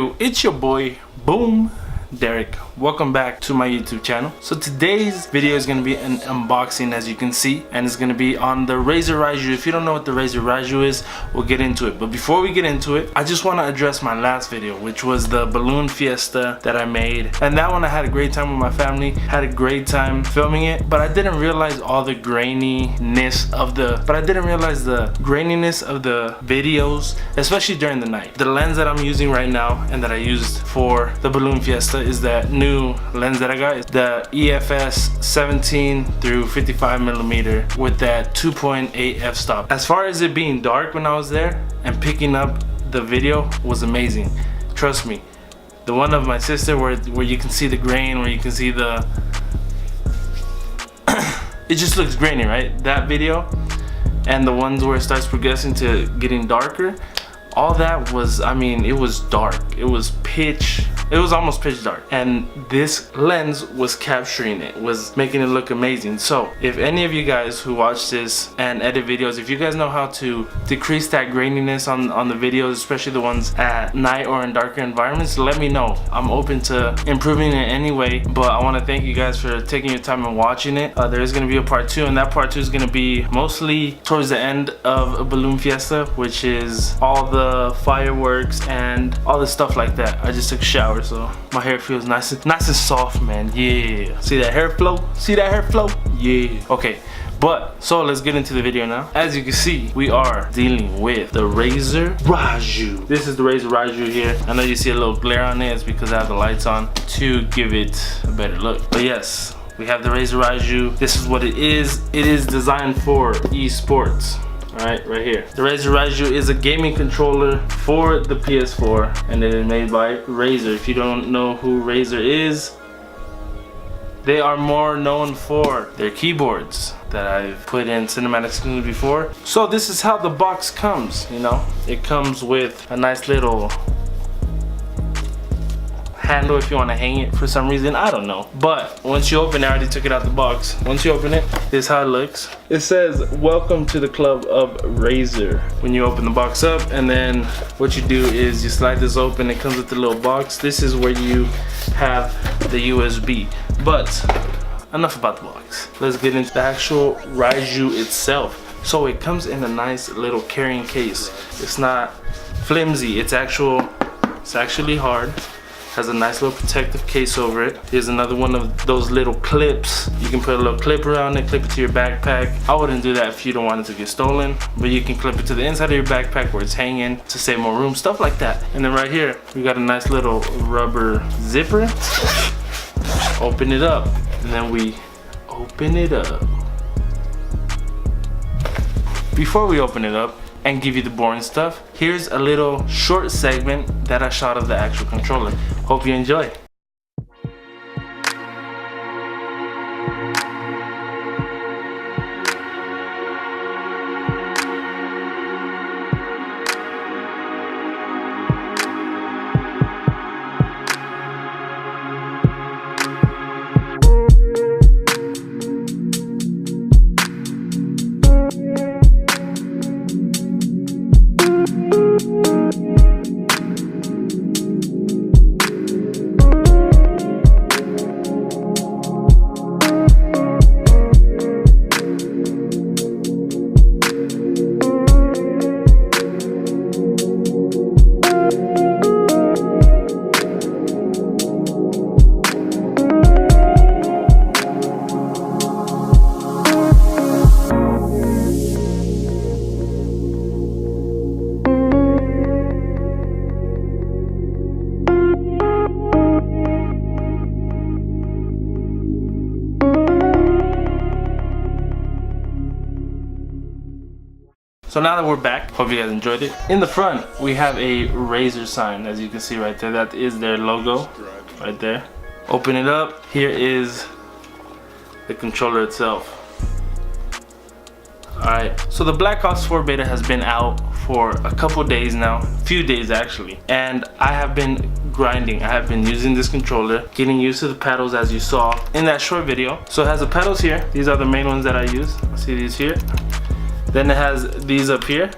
Yo, it's your boy Boom Derek. Welcome back to my YouTube channel. So today's video is going to be an unboxing, as you can see, and it's going to be on the Razer Raiju. If you don't know what the Razer Raiju is, we'll get into it. But before we get into it, I just want to address my last video, which was the balloon fiesta that I made. And that one I had a great time with my family, had a great time filming it, but I didn't realize all the graininess of the videos, especially during the night. The lens that I'm using right now and that I used for the balloon fiesta is that new lens that I got. Is the EFS 17 through 55 millimeter with that 2.8 f-stop. As far as it being dark when I was there and picking up the video was amazing. Trust me. The one of my sister where you can see the grain, where you can see the it just looks grainy, right? That video and the ones where it starts progressing to getting darker, all that was, I mean, it was dark. It was almost pitch dark, and this lens was capturing it, was making it look amazing. So if any of you guys who watch this and edit videos, if you guys know how to decrease that graininess on the videos, especially the ones at night or in darker environments, let me know. I'm open to improving it anyway, but I want to thank you guys for taking your time and watching it. There is going to be a part 2, and that part 2 is going to be mostly towards the end of a balloon fiesta, which is all the fireworks and all the stuff like that. I just took a shower, so my hair feels nice and soft, man. Yeah, see that hair flow? See that hair flow? Yeah. Okay, but so let's get into the video now. As you can see, we are dealing with the Razer Raiju. This is the Razer Raiju here. I know you see a little glare on it. It's because I have the lights on to give it a better look. But yes, we have the Razer Raiju. This is what it is. It is designed for esports. Right here. The Razer Raiju is a gaming controller for the PS4, and it is made by Razer. If you don't know who Razer is, they are more known for their keyboards that I've put in cinematic screens before. So this is how the box comes, you know. It comes with a nice little handle if you want to hang it for some reason, I don't know. But once you open it, I already took it out the box. Once you open it, this is how it looks. It says welcome to the club of Razer when you open the box up, and then what you do is you slide this open. It comes with the little box. This is where you have the USB. But enough about the box. Let's get into the actual Raiju itself. So it comes in a nice little carrying case. It's not flimsy, it's actually hard. Has a nice little protective case over it. Here's another one of those little clips. You can put a little clip around it, clip it to your backpack. I wouldn't do that if you don't want it to get stolen, but you can clip it to the inside of your backpack where it's hanging to save more room, stuff like that. And then right here, we got a nice little rubber zipper. Open it up, and then we open it up. Before we open it up and give you the boring stuff, here's a little short segment that I shot of the actual controller. Hope you enjoy. So now that we're back, hope you guys enjoyed it. In the front, we have a Razer sign, as you can see right there. That is their logo right there. Open it up. Here is the controller itself. Alright, so the Black Ops 4 beta has been out for a couple days now, few days actually, and I have been grinding. I have been using this controller, getting used to the pedals as you saw in that short video. So it has the pedals here. These are the main ones that I use. See these here? Then it has these up here.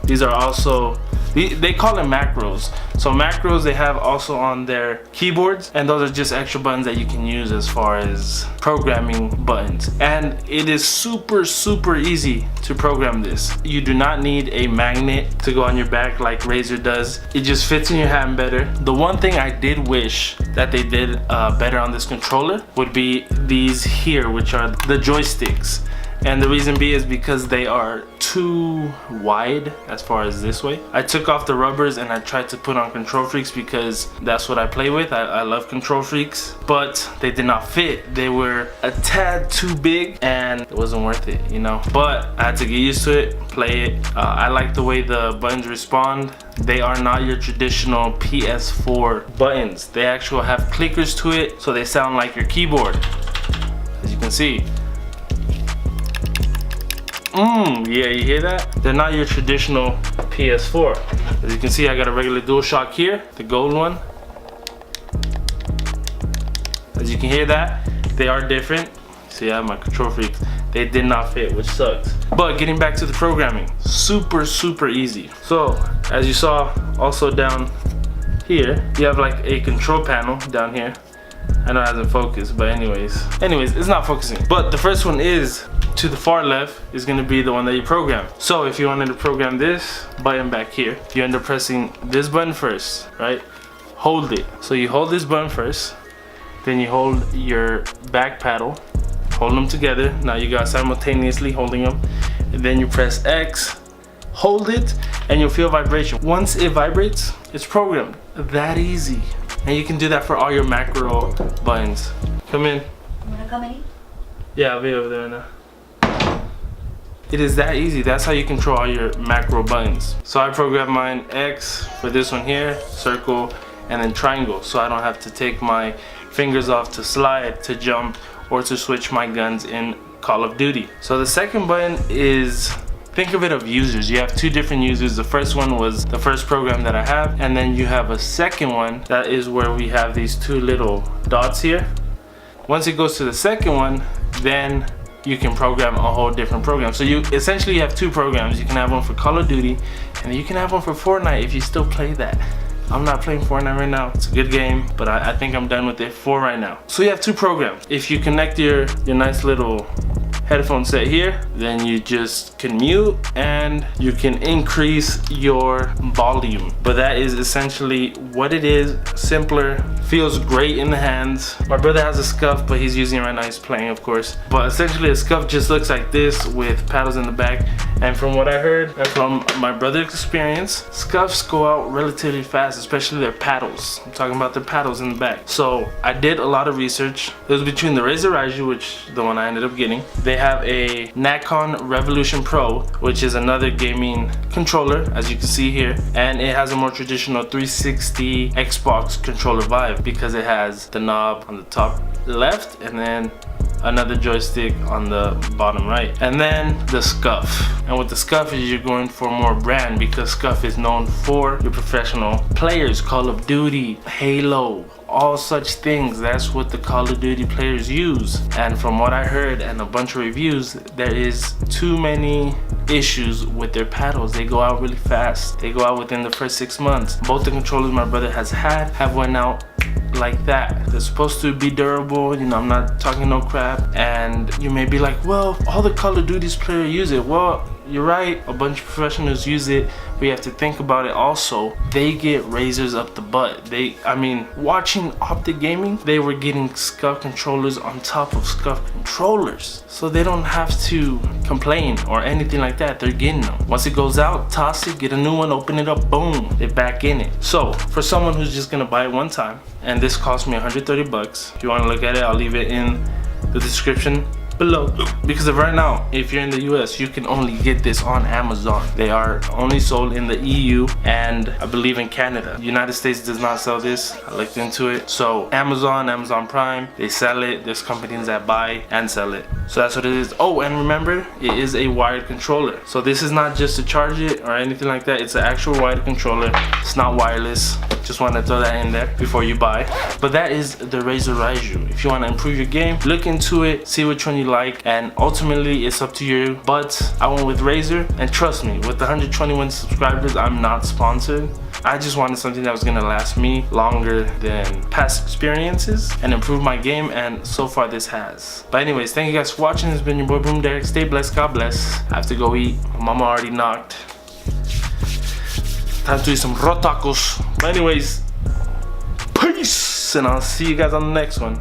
These are also They call it macros. So macros they have also on their keyboards, and those are just extra buttons that you can use as far as programming buttons. And it is super easy to program this. You do not need a magnet to go on your back like Razer does. It just fits in your hand better. The one thing I did wish that they did better on this controller would be these here, which are the joysticks. And the reason being is because they are too wide as far as this way. I took off the rubbers and I tried to put on Control Freaks because that's what I play with. I love Control Freaks, but they did not fit. They were a tad too big and it wasn't worth it, you know. But I had to get used to it, play it. I like the way the buttons respond. They are not your traditional PS4 buttons. They actually have clickers to it, so they sound like your keyboard, as you can see. Yeah, you hear that? They're not your traditional PS4. As you can see, I got a regular DualShock here, the gold one. As you can hear that, they are different. See, I have my Control Freaks. They did not fit, which sucks. But getting back to the programming, super easy. So, as you saw, also down here, you have like a control panel down here. I know it hasn't focused, but anyways, it's not focusing. But the first one is, to the far left is going to be the one that you program. So if you wanted to program this button back here, you end up pressing this button first, right? Hold it. So you hold this button first, then you hold your back paddle, hold them together. Now you got simultaneously holding them, and then you press X, hold it, and you'll feel vibration. Once it vibrates, it's programmed. That easy. And you can do that for all your macro buttons. Come in. You wanna come in? Yeah, I'll be over there now. It is that easy. That's how you control all your macro buttons. So I programmed mine X for this one here, circle, and then triangle, so I don't have to take my fingers off to slide, to jump, or to switch my guns in Call of Duty. So the second button is, think of it of users. You have two different users. The first one was the first program that I have, and then you have a second one that is where we have these two little dots here. Once it goes to the second one, then you can program a whole different program. So you essentially have two programs. You can have one for Call of Duty, and you can have one for Fortnite if you still play that. I'm not playing Fortnite right now. It's a good game, but I think I'm done with it for right now. So you have two programs. If you connect your nice little headphone set here, then you just can mute and you can increase your volume. But that is essentially what it is. Simpler, feels great in the hands. My brother has a Scuf, but he's using it right now. He's playing, of course. But essentially a Scuf just looks like this with paddles in the back. And from what I heard and from my brother's experience, Scufs go out relatively fast, especially their paddles. I'm talking about their paddles in the back. So I did a lot of research. It was between the Razer Raiju, which the one I ended up getting. They have a Nacon Revolution Pro, which is another gaming controller, as you can see here, and it has a more traditional 360 Xbox controller vibe because it has the knob on the top left and then another joystick on the bottom right, and then the Scuf. And with the Scuf is you're going for more brand, because Scuf is known for your professional players, Call of Duty, Halo, all such things. That's what the Call of Duty players use. And from what I heard and a bunch of reviews, there is too many issues with their paddles. They go out really fast. They go out within the first 6 months. Both the controllers my brother has had have went out like that. They're supposed to be durable, you know, I'm not talking no crap. And you may be like, well, all the Call of Duty's players use it. Well, you're right, a bunch of professionals use it, but you have to think about it also. They get razors up the butt. I mean, watching Optic Gaming, they were getting Scuf controllers on top of Scuf controllers. So they don't have to complain or anything like that. They're getting them. Once it goes out, toss it, get a new one, open it up, boom, they're back in it. So for someone who's just gonna buy it one time, and this cost me 130 bucks. If you wanna look at it, I'll leave it in the description below, because of right now, if you're in the US, you can only get this on Amazon. They are only sold in the EU and I believe in Canada. The United States does not sell this. I looked into it. So Amazon Prime, they sell it. There's companies that buy and sell it. So that's what it is. Oh, and remember, it is a wired controller. So this is not just to charge it or anything like that. It's an actual wired controller. It's not wireless. Just want to throw that in there before you buy. But that is the Razer Raiju. If you want to improve your game, look into it, see which one you you like, and ultimately it's up to you. But I went with Razer, and trust me, with the 121 subscribers, I'm not sponsored. I just wanted something that was gonna last me longer than past experiences and improve my game, and so far this has. But anyways, thank you guys for watching. It's been your boy Boom Derek. Stay blessed, God bless. I have to go eat. Mama already knocked. Time to eat some raw tacos. But anyways, peace, and I'll see you guys on the next one.